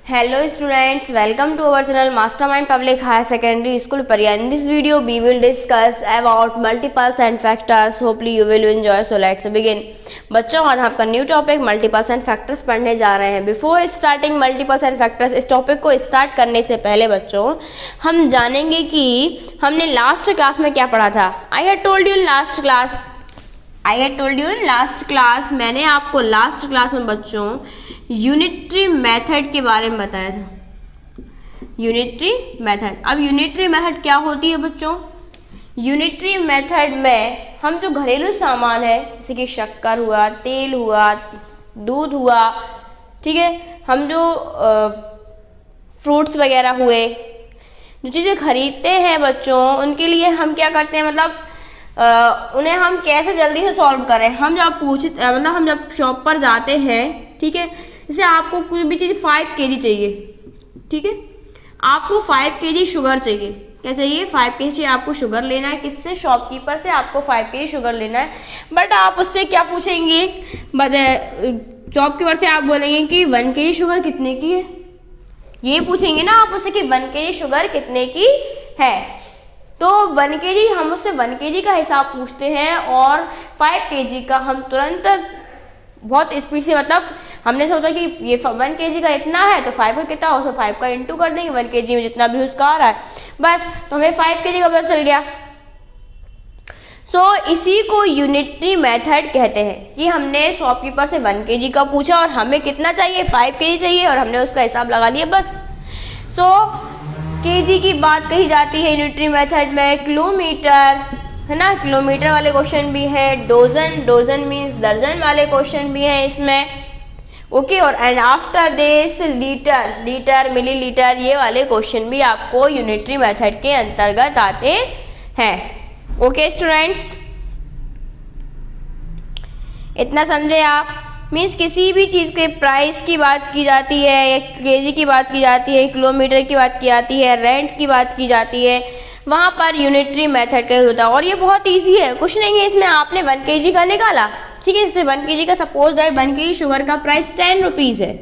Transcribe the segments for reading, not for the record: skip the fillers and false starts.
Hello students, welcome to our channel Mastermind Public Higher Secondary School Paria. In this video we will discuss about multiples and factors. Hopefully you will enjoy. So let's begin. बच्चों आज हम आपका new topic multiples and factors पढ़ने जा रहे हैं. Before starting multiples and factors, इस topic को स्टार्ट करने से पहले बच्चों हम जानेंगे कि हमने लास्ट क्लास में क्या पढ़ा था. I had told you in last class मैंने आपको लास्ट क्लास में बच्चों यूनिटरी मेथड के बारे में बताया था. Unitary method. अब यूनिटरी मेथड क्या होती है बच्चों? यूनिटरी मेथड में हम जो घरेलू सामान है जैसे कि शक्कर हुआ, तेल हुआ, दूध हुआ, ठीक है, हम जो फ्रूट्स वगैरह हुए, जो चीज़ें खरीदते हैं बच्चों, उनके लिए हम क्या करते हैं, मतलब उन्हें हम कैसे जल्दी से सॉल्व करें. हम जब शॉप पर जाते हैं, ठीक है, जैसे आपको कोई भी चीज़ 5 kg चाहिए, ठीक है, आपको 5 kg शुगर चाहिए. क्या चाहिए? 5 kg आपको शुगर लेना है. किससे? शॉपकीपर से आपको 5 kg शुगर लेना है. बट आप उससे क्या पूछेंगे? शॉपकीपर से आप बोलेंगे कि 1 kg शुगर कितने की है, ये पूछेंगे ना आप उससे कि 1 kg शुगर कितने की है. तो 1 kg हम उससे 1 kg का हिसाब पूछते हैं और 5 kg का हम तुरंत बहुत स्पीड से, मतलब हमने सोचा कि ये 1 kg का इतना है तो 5 का कितना हो, तो 5 का इंटू कर देंगे 1 kg में जितना भी उसका आ रहा है, बस. तो हमें 5 kg का पता चल गया. इसी को यूनिटरी मेथड कहते हैं कि हमने शॉपकीपर से 1 kg का पूछा और हमें कितना चाहिए, 5 kg चाहिए, और हमने उसका हिसाब लगा लिया, बस. kg की बात कही जाती है यूनिटरी मेथड में. किलोमीटर है ना, किलोमीटर वाले क्वेश्चन भी है. डोजन मीन्स दर्जन वाले क्वेश्चन भी हैं इसमें, ओके. और and after this litre, millilitre, ये वाले क्वेश्चन भी आपको यूनिटरी मेथड के अंतर्गत आते हैं. ओके स्टूडेंट्स, इतना समझे आप? मीन्स किसी भी चीज़ के प्राइस की बात की जाती है, केजी की बात की जाती है, किलोमीटर की बात की जाती है, रेंट की बात की जाती है, वहाँ पर यूनिटरी मेथड का होता है. और ये बहुत इजी है, कुछ नहीं है इसमें. आपने 1 kg का निकाला, ठीक है, जैसे 1 kg का, सपोज दैट 1 kg शुगर का प्राइस 10 रुपीज़ है.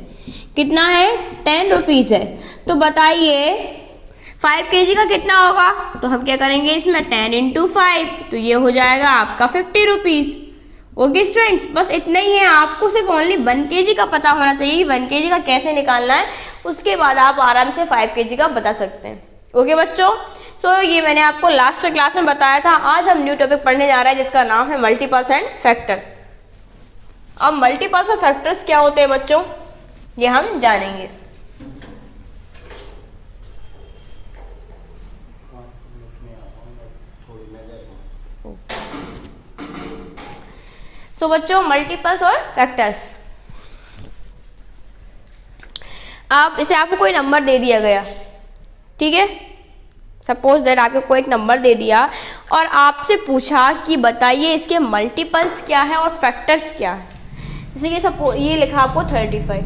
कितना है? 10 रुपीज़ है. तो बताइए 5 kg का कितना होगा? तो हम क्या करेंगे इसमें, 10 × 5, तो ये हो जाएगा आपका 50 रुपीज़. ओके स्टूडेंट्स, बस इतना ही है. आपको सिर्फ ओनली 1 kg का पता होना चाहिए, 1 kg का कैसे निकालना है. उसके बाद आप आराम से 5 kg का बता सकते हैं. ओके बच्चों, ये मैंने आपको लास्ट क्लास में बताया था. आज हम न्यू टॉपिक पढ़ने जा रहे हैं जिसका नाम है मल्टीपल्स एंड फैक्टर्स. अब मल्टीपल्स और फैक्टर्स क्या होते हैं बच्चों, ये हम जानेंगे. बच्चों मल्टीपल्स और फैक्टर्स, आप इसे आपको कोई नंबर दे दिया गया, ठीक है, सपोज दैट आपको कोई एक नंबर दे दिया और आपसे पूछा कि बताइए इसके मल्टीपल्स क्या है और फैक्टर्स क्या है. जैसे कि सपोज ये लिखा आपको 35.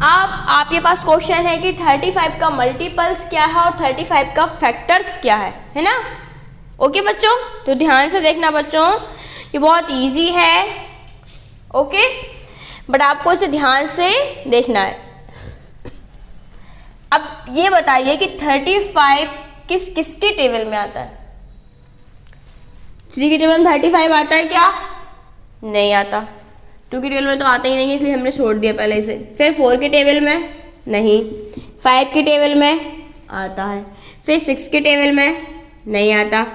आपके पास क्वेश्चन है कि 35 का मल्टीपल्स क्या है और 35 का फैक्टर्स क्या है ना. ओके बच्चों, तो ध्यान से देखना बच्चों, ये बहुत इजी है, ओके, बट आपको इसे ध्यान से देखना है. अब ये बताइए कि 35 किसके टेबल में आता है? 3 के टेबल में 35 आता है क्या? नहीं आता. 2 के टेबल में तो आता ही नहीं है, इसलिए हमने छोड़ दिया पहले इसे. फिर 4 के टेबल में नहीं, 5 के टेबल में आता है, फिर 6 के टेबल में नहीं आता,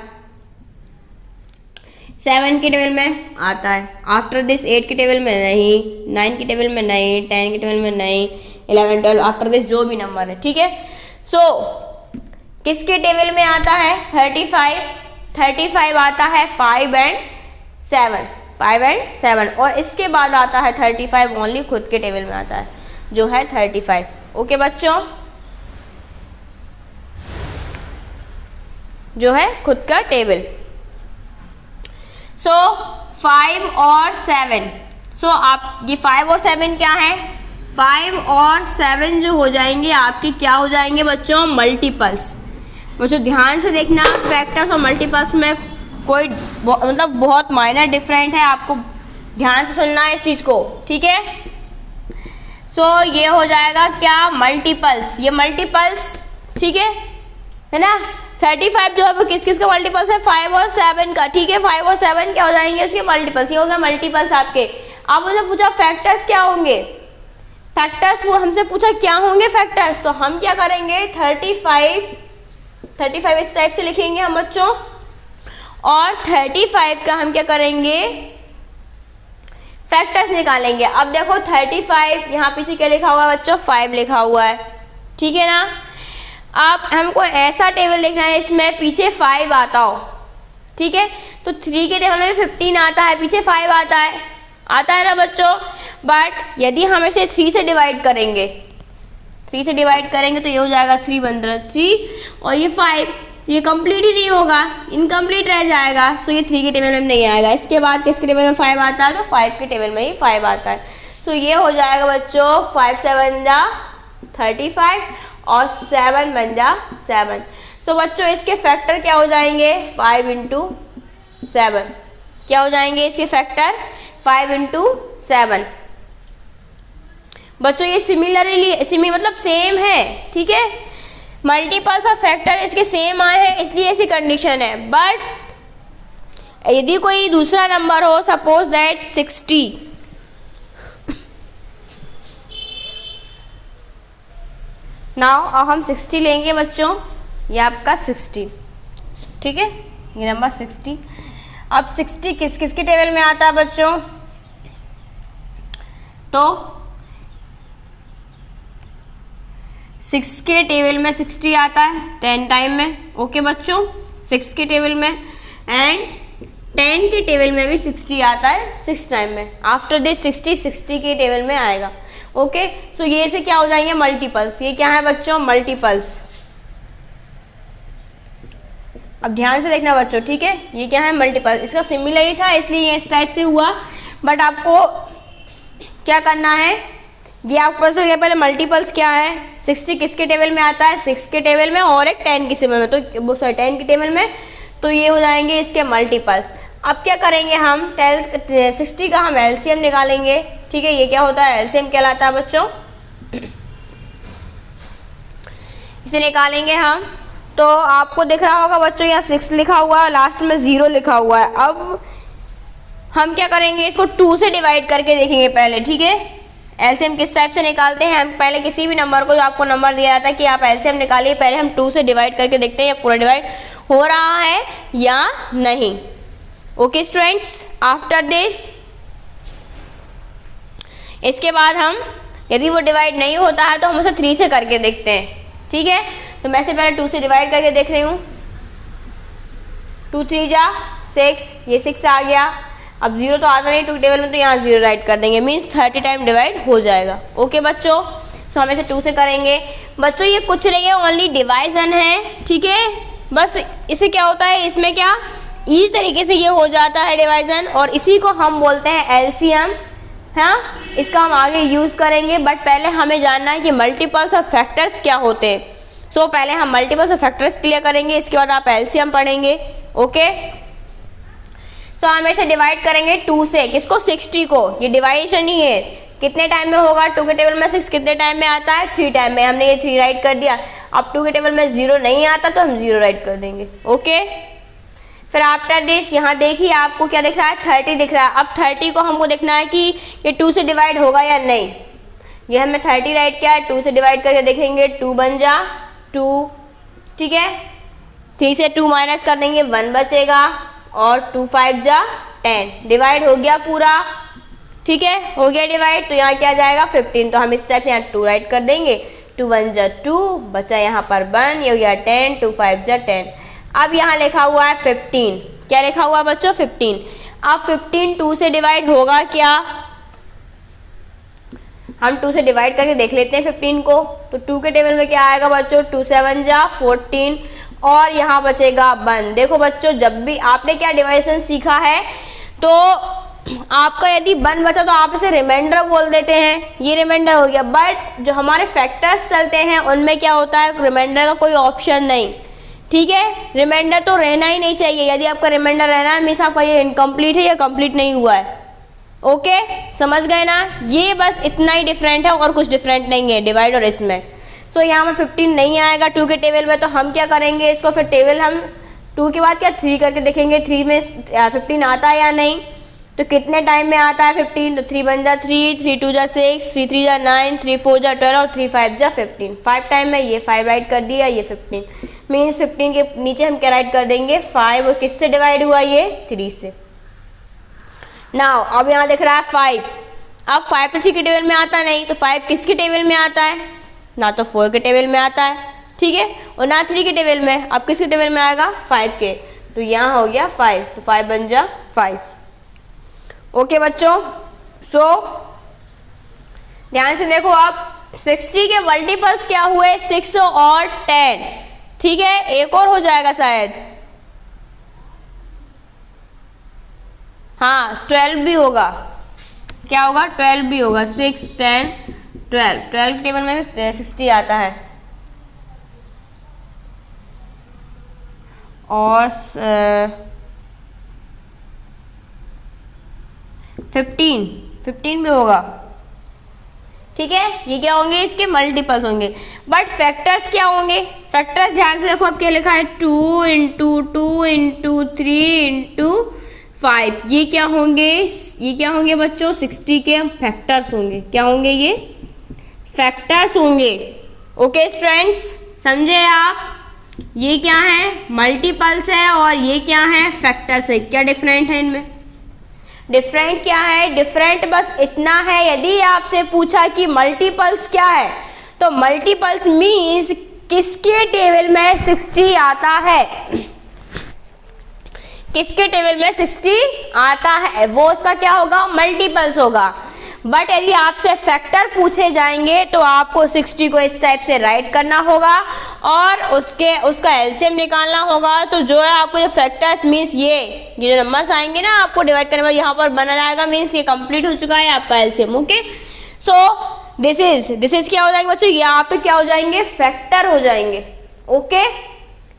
7 के टेबल में आता है, आफ्टर दिस 8 के टेबल में नहीं, 9 के टेबल में नहीं, 10 के टेबल में नहीं, 11, 12, आफ्टर दिस जो भी नंबर है, ठीक है. किसके टेबल में आता है? 35 आता है 5 and 7, और इसके बाद आता है 35 ओनली खुद के टेबल में आता है जो है 35. ओके बच्चों, जो है खुद का टेबल. 5 और 7. आप ये 5 और 7 क्या है? 5 और 7 जो हो जाएंगे आपके क्या हो जाएंगे बच्चों, मल्टीपल्स। बच्चों ध्यान से देखना, फैक्टर्स और मल्टीपल्स में कोई मतलब बहुत माइनर डिफरेंट है, आपको ध्यान से सुनना है इस चीज़ को, ठीक है। सो ये हो जाएगा क्या, मल्टीपल्स, ये मल्टीपल्स, ठीक है ना। 35 जो है किस किस का मल्टीपल्स है, 5 और 7 का, ठीक है। 5 और 7 क्या हो जाएंगे उसके मल्टीपल्स, ये हो गया मल्टीपल्स आपके। अब मुझे पूछा फैक्टर्स क्या होंगे, फैक्टर्स वो हमसे पूछा क्या होंगे फैक्टर्स, तो हम क्या करेंगे 35 इस टाइप से लिखेंगे हम बच्चों, और 35 का हम क्या करेंगे, फैक्टर्स निकालेंगे। अब देखो 35 यहाँ पीछे क्या लिखा हुआ है बच्चों, 5 लिखा हुआ है, ठीक है ना। अब हमको ऐसा टेबल लिखना है इसमें पीछे 5 आता हो, ठीक है। तो 3 के टेबल में 15 आता है, पीछे 5 आता है ना बच्चों। बट यदि हम इसे 3 से डिवाइड करेंगे, 3 से डिवाइड करेंगे तो ये हो जाएगा 3 बन रहा है 3, और ये 5, ये कंप्लीट ही नहीं होगा, इनकम्प्लीट रह जाएगा। सो ये 3 के टेबल में नहीं आएगा। इसके बाद किसके टेबल में 5 आता है, तो 5 के टेबल में ही 5 आता है। सो ये हो जाएगा बच्चों 5 7 जा 35 और 7 बन जा 7। सो बच्चों इसके फैक्टर क्या हो जाएंगे, 5 × 7, क्या हो जाएंगे इसके फैक्टर, 5 × 7। बच्चों ये सिमिलरली मतलब सेम है, ठीक है। मल्टीपल्स और फैक्टर इसके सेम आए हैं इसलिए ऐसी कंडीशन है। बट यदि कोई दूसरा नंबर हो, सपोज दैट 60, नाउ अब हम 60 लेंगे बच्चों, ये आपका 60, ठीक है, ये नंबर 60। अब 60 किस किस के टेबल में आता है बच्चों, तो 6 के टेबल में 60 आता है 10 टाइम में, ओके बच्चों, 6 के टेबल में, एंड 10 के टेबल में भी 60 आता है 6 टाइम में। आफ्टर दिस 60 के टेबल में आएगा, ओके। सो ये से क्या हो जाएंगे, मल्टीपल्स। ये क्या है बच्चों, मल्टीपल्स। अब ध्यान से देखना बच्चों, ठीक है, ये क्या है, मल्टीपल। इसका सिमिलर ही था इसलिए ये इस टाइप से हुआ। बट आपको क्या करना है, ये आपको पता चल गया पहले मल्टीपल्स क्या है। 60 किसके टेबल में आता है, 6 के टेबल में, और एक 10 के टेबल में, तो सॉरी 10 के टेबल में, तो ये हो जाएंगे इसके मल्टीपल्स। अब क्या करेंगे हम, 60 का हम एलसीएम निकालेंगे, ठीक है। ये क्या होता है, एलसीएम कहलाता है बच्चों, इसे निकालेंगे हम। तो आपको दिख रहा होगा बच्चों यहाँ 6 लिखा हुआ है, लास्ट में 0 लिखा हुआ है। अब हम क्या करेंगे, इसको 2 से डिवाइड करके देखेंगे पहले, ठीक है। एलसीएम किस टाइप से निकालते हैं, हम पहले किसी भी नंबर को, जो आपको नंबर दिया जाता है कि आप एलसीएम निकालिए, पहले हम 2 से डिवाइड करके देखते हैं या पूरा डिवाइड हो रहा है या नहीं, ओके स्टूडेंट्स। आफ्टर दिस इसके बाद हम, यदि वो डिवाइड नहीं होता है तो हम उसे 3 से करके देखते हैं, ठीक है। तो मैं से पहले 2 से डिवाइड करके देख रही हूँ, 2 3 जा 6, ये 6 आ गया। अब 0 तो आता नहीं 2 टेबल में, तो यहाँ 0 राइट कर देंगे, मीन्स 30 टाइम डिवाइड हो जाएगा, ओके बच्चों। सो हम इसे 2 से करेंगे बच्चों, ये कुछ नहीं है, ओनली डिवाइजन है, ठीक है। बस इसे क्या होता है, इसमें क्या इसी तरीके से ये हो जाता है डिवाइजन, और इसी को हम बोलते हैं एलसीएम, हाँ। इसका हम आगे यूज़ करेंगे, बट पहले हमें जानना है कि मल्टीपल्स और फैक्टर्स क्या होते हैं। सो पहले हम मल्टीपल्स और फैक्टर्स क्लियर करेंगे, इसके बाद आप एलसीएम पढ़ेंगे, ओके। सो हम इसे डिवाइड करेंगे 2 से, किसको, 60 को। ये डिवाइडेशन ही है, कितने टाइम में होगा, 2 के टेबल में 6 कितने टाइम में आता है, 3 टाइम में। हमने ये 3 राइट कर दिया। अब 2 के टेबल में 0 नहीं आता तो हम 0 राइट कर देंगे, ओके। फिर आफ्टर दिस यहाँ देखिए आपको क्या दिख रहा है, 30 दिख रहा है। अब 30 को हमको देखना है कि ये 2 से डिवाइड होगा या नहीं। ये हमने 30 राइट किया है, 2 से डिवाइड करके देखेंगे, 2 बन जा 2, ठीक है। 3 से 2 माइनस कर देंगे, 1 बचेगा, और 2 5 जा 10, डिवाइड हो गया पूरा, ठीक है, हो गया डिवाइड। तो यहाँ क्या जाएगा 15, तो हम इस टाइप से यहाँ 2 राइट कर देंगे, 2 1 जा 2, बचा यहाँ पर 1, ये हो गया 10, 2 5 जा 10। अब यहाँ लिखा हुआ है 15, क्या लिखा हुआ है बच्चों, 15। अब 15 2 से डिवाइड होगा क्या, हम 2 से डिवाइड करके देख लेते हैं 15 को। तो 2 के टेबल में क्या आएगा बच्चों, 2 7 जा 14, और यहाँ बचेगा 1। देखो बच्चों, जब भी आपने क्या डिवाइजन सीखा है, तो आपका यदि 1 बचा तो आप इसे रिमाइंडर बोल देते हैं, ये रिमाइंडर हो गया। बट जो हमारे फैक्टर्स चलते हैं उनमें क्या होता है, रिमाइंडर का कोई ऑप्शन नहीं, ठीक है। रिमाइंडर तो रहना ही नहीं चाहिए, यदि आपका रिमाइंडर रहना है मीन्स आपका ये इनकम्प्लीट है या कंप्लीट नहीं हुआ है। ओके, समझ गए ना, ये बस इतना ही डिफरेंट है और कुछ डिफरेंट नहीं है डिवाइड और इसमें। सो यहाँ में 15 नहीं आएगा 2 के टेबल में, तो हम क्या करेंगे इसको, फिर टेबल हम 2 के बाद क्या 3 करके देखेंगे 3 में 15 आता है या नहीं। तो कितने टाइम में आता है 15, तो 3 बन जा 3, 3 2 जा 6, 3 3 जा 9, 3 4 जा 12 और 3 5 जा 15। 5 टाइम में ये 5 राइट कर दिया, ये 15 मीन्स 15 के नीचे हम क्या राइट कर देंगे 5, और किससे डिवाइड हुआ ये 3 से। नाउ अब यहाँ दिख रहा है 5, अब 5 तो 3 के टेबल में आता नहीं, तो 5 किसके टेबल में आता है, ना तो 4 के टेबल में आता है, ठीक है, और ना 3 के टेबल में। अब किसके टेबल में आएगा 5 के, तो यहाँ हो गया 5, तो 5 बन जा 5। ओके बच्चों, सो ध्यान से देखो, आप 60 के मल्टीपल्स क्या हुए 6 और 10, ठीक है, एक और हो जाएगा शायद, हाँ 12 भी होगा, क्या होगा 12 भी होगा, 6 10 12, 12 के टेबल में 60 आता है, और 15 भी होगा, ठीक है। ये क्या होंगे, इसके मल्टीपल्स होंगे। बट फैक्टर्स क्या होंगे, फैक्टर्स ध्यान से देखो, अब क्या लिखा है 2 इंटू 2 इंटू 3 इंटू 5, ये क्या होंगे बच्चों 60 के फैक्टर्स होंगे, क्या होंगे ये फैक्टर्स होंगे। ओके स्टूडेंट्स, समझे आप, ये क्या है मल्टीपल्स है और ये क्या है फैक्टर्स है, क्या डिफरेंट है इनमें, डिफरेंट क्या है, डिफरेंट बस इतना है, यदि आपसे पूछा कि मल्टीपल्स क्या है, तो मल्टीपल्स मीन्स किसके टेबल में 60 आता है, किसके टेबल में 60 आता है वो उसका क्या होगा मल्टीपल्स होगा। बट यदि आपसे फैक्टर पूछे जाएंगे तो आपको 60 को इस टाइप से राइट करना होगा और उसका एलसीएम निकालना होगा। तो जो है आपको जो फैक्टर्स मीन्स ये जो नंबर्स आएंगे ना आपको डिवाइड करने में यहाँ पर बना जाएगा, मीन्स ये कंप्लीट हो चुका है आपका LCM. Okay, so this is क्या हो जाएंगे बच्चों, यहाँ पे क्या हो जाएंगे फैक्टर हो जाएंगे। ओके,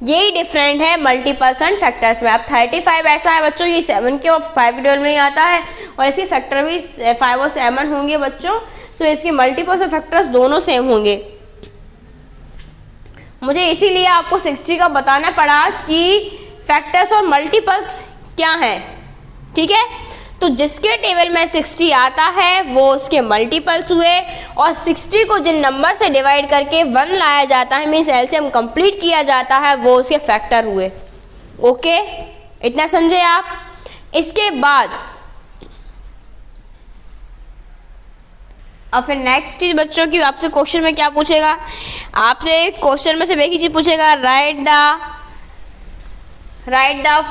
यही डिफरेंट है मल्टीपल्स एंड फैक्टर्स में। अब 35 ऐसा है बच्चों, ये 7 के और 5 के में ही आता है और इसके फैक्टर भी 5 और 7 होंगे बच्चों। सो इसके मल्टीपल्स और फैक्टर्स दोनों सेम होंगे। मुझे इसीलिए आपको 60 का बताना पड़ा कि फैक्टर्स और मल्टीपल्स क्या है, ठीक है। तो जिसके टेबल में 60 आता है वो उसके मल्टीपल्स हुए और 60 को जिन नंबर से डिवाइड करके 1 लाया जाता है मीन्स एलसीएम कंप्लीट किया जाता है वो उसके फैक्टर हुए। ओके, इतना समझे आप। इसके बाद अब फिर नेक्स्ट चीज बच्चों की आपसे क्वेश्चन में क्या पूछेगा, आपसे क्वेश्चन में से एक ही चीज पूछेगा, राइट द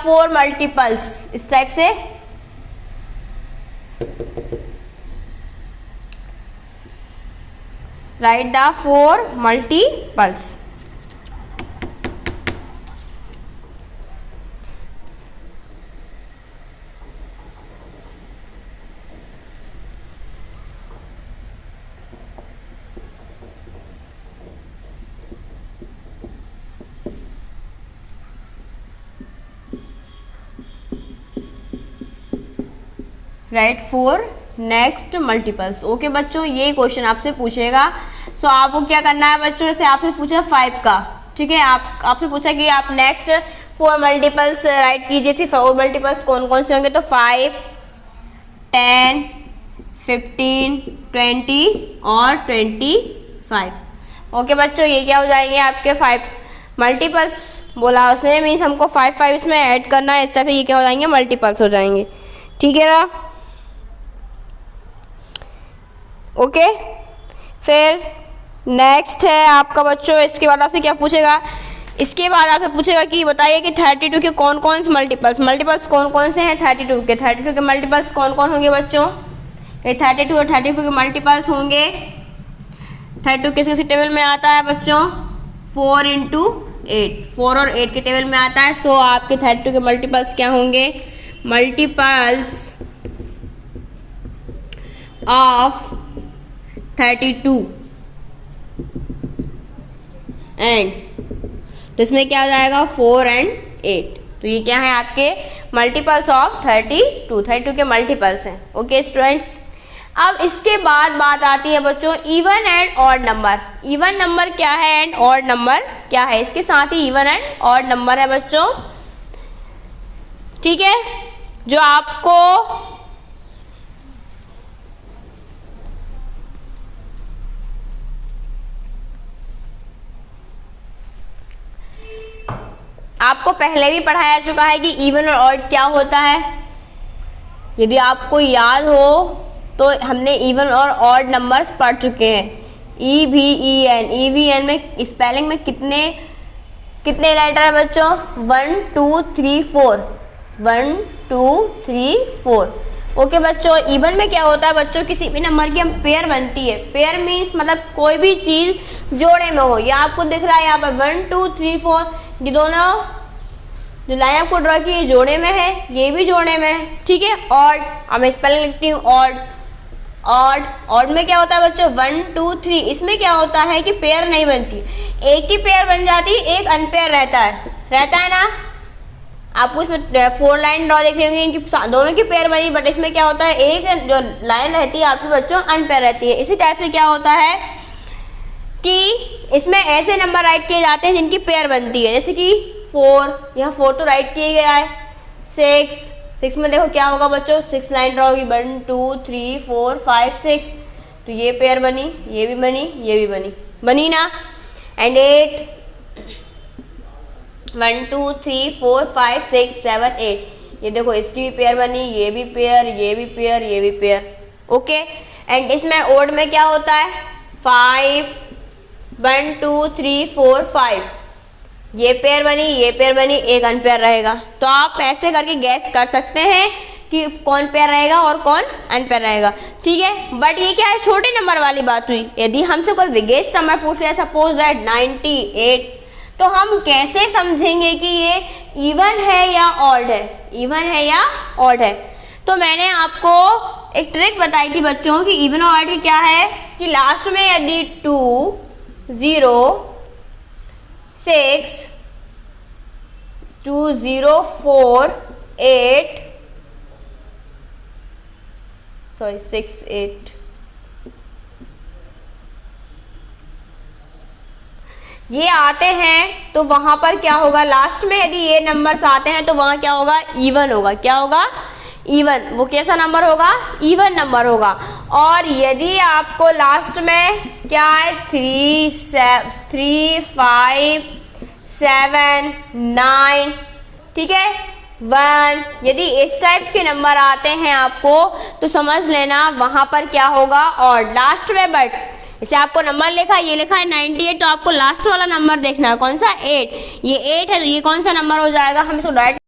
4 मल्टीपल्स, इस टाइप से right the 4 multiples. Right 4 next multiples. Okay बच्चों, ये क्वेश्चन आपसे पूछेगा। सो आपको क्या करना है बच्चों, जैसे आपसे पूछा 5 का, ठीक है, आपसे पूछा कि आप नेक्स्ट 4 मल्टीपल्स राइट कीजिए। 4 मल्टीपल्स कौन कौन से होंगे, तो 5 10 15 20 और 25। ओके बच्चों, ये क्या हो जाएंगे आपके 5 मल्टीपल्स बोला उसने, मीन्स हमको 5 5 इसमें ऐड करना है, इस टाइप से ये क्या हो जाएंगे मल्टीपल्स हो जाएंगे, ठीक है ना। ओके, फिर नेक्स्ट है आपका बच्चों, इसके बाद आपसे क्या पूछेगा, इसके बाद आपसे पूछेगा कि बताइए कि 32 के कौन कौन से मल्टीपल्स कौन कौन से हैं 32 के मल्टीपल्स कौन कौन होंगे बच्चों, ये 32 और 34 के मल्टीपल्स होंगे। 32 किस टेबल में आता है बच्चों, 4 इंटू 8, 4 और 8 के टेबल में आता है। सो आपके 32 के मल्टीपल्स क्या होंगे, मल्टीपल्स ऑफ 32 एंड, तो इसमें क्या हो जाएगा 4 एंड 8। तो ये क्या है आपके मल्टीपल्स ऑफ 32 के मल्टीपल्स हैं। ओके स्टूडेंट्स, अब इसके बाद बात आती है बच्चों even and odd number. Even number क्या है एंड ऑड नंबर क्या है, इसके साथ ही इवन एंड ऑड नंबर है बच्चों, ठीक है, जो आपको पहले भी पढ़ाया चुका है कि इवन और ऑड क्या होता है। यदि आपको याद हो तो हमने इवन और ऑड नंबर्स पढ़ चुके हैं। EVEN में स्पेलिंग में कितने लेटर है बच्चों, 1 2 3 4, 1 2 3 4। ओके बच्चों, इवन में क्या होता है बच्चों, किसी भी नंबर की हम पेयर बनती है। पेयर मीन्स मतलब कोई भी चीज जोड़े में हो। या आपको दिख रहा है यहाँ पर 1 2 3 4, ये दोनों जो लाइन आपको ड्रॉ की ये जोड़े में है, ये भी जोड़े में है, ठीक है। ऑड, अब मैं स्पेलिंग लिखती हूँ ऑड में क्या होता है बच्चों 1 2 3, इसमें क्या होता है कि पेयर नहीं बनती, एक ही पेयर बन जाती, एक अनपेयर रहता है ना। आपको इसमें 4 लाइन ड्रॉ देख रही होंगी, इनकी दोनों की पेयर बनी, बट इसमें क्या होता है एक जो लाइन रहती है आपकी बच्चों अनपेयर रहती है। इसी टाइप से क्या होता है कि इसमें ऐसे नंबर राइट किए जाते हैं जिनकी पेयर बनती है, जैसे कि 4, यहाँ 4 तो राइट किया गया है। 6 में देखो क्या होगा बच्चों, 6 लाइन ड्रॉ होगी, 1 2 3 4 5 6, तो ये पेयर बनी, ये भी बनी, ये भी बनी ना। एंड 8, 1 2 3 4 5 6 7 8, ये देखो इसकी भी पेयर बनी, ये भी पेयर, ये भी पेयर, ये भी पेयर। ओके, एंड इसमें ओड में क्या होता है 5, 1 2 3 4 5, ये पेयर बनी, ये पेयर बनी, एक अनपेयर रहेगा। तो आप ऐसे करके गैस कर सकते हैं कि कौन पेयर रहेगा और कौन अनपेयर रहेगा, ठीक है। बट ये क्या है, छोटे नंबर वाली बात हुई। यदि हमसे कोई बिगेस्ट नंबर पूछ रहा है, सपोज दैट 98, तो हम कैसे समझेंगे कि ये इवन है या ऑड है, तो मैंने आपको एक ट्रिक बताई थी बच्चों कि इवन और ऑड की क्या है कि लास्ट में यदि 2 0 6 2 0 4 8 6 8, ये आते हैं तो वहां पर क्या होगा, लास्ट में यदि ये नंबर्स आते हैं तो वहां क्या होगा, इवन होगा। क्या होगा, इवन। वो कैसा नंबर होगा, इवन नंबर होगा। और यदि आपको लास्ट में क्या है 3 5 7 9, ठीक है 1, यदि इस टाइप्स के नंबर आते हैं आपको तो समझ लेना वहां पर क्या होगा, और लास्ट में। बट इसे आपको नंबर लिखा, ये लिखा है 98, तो आपको लास्ट वाला नंबर देखना है, कौन सा 8, ये 8 है, तो ये कौन सा नंबर हो जाएगा, हम इसको डायरेक्ट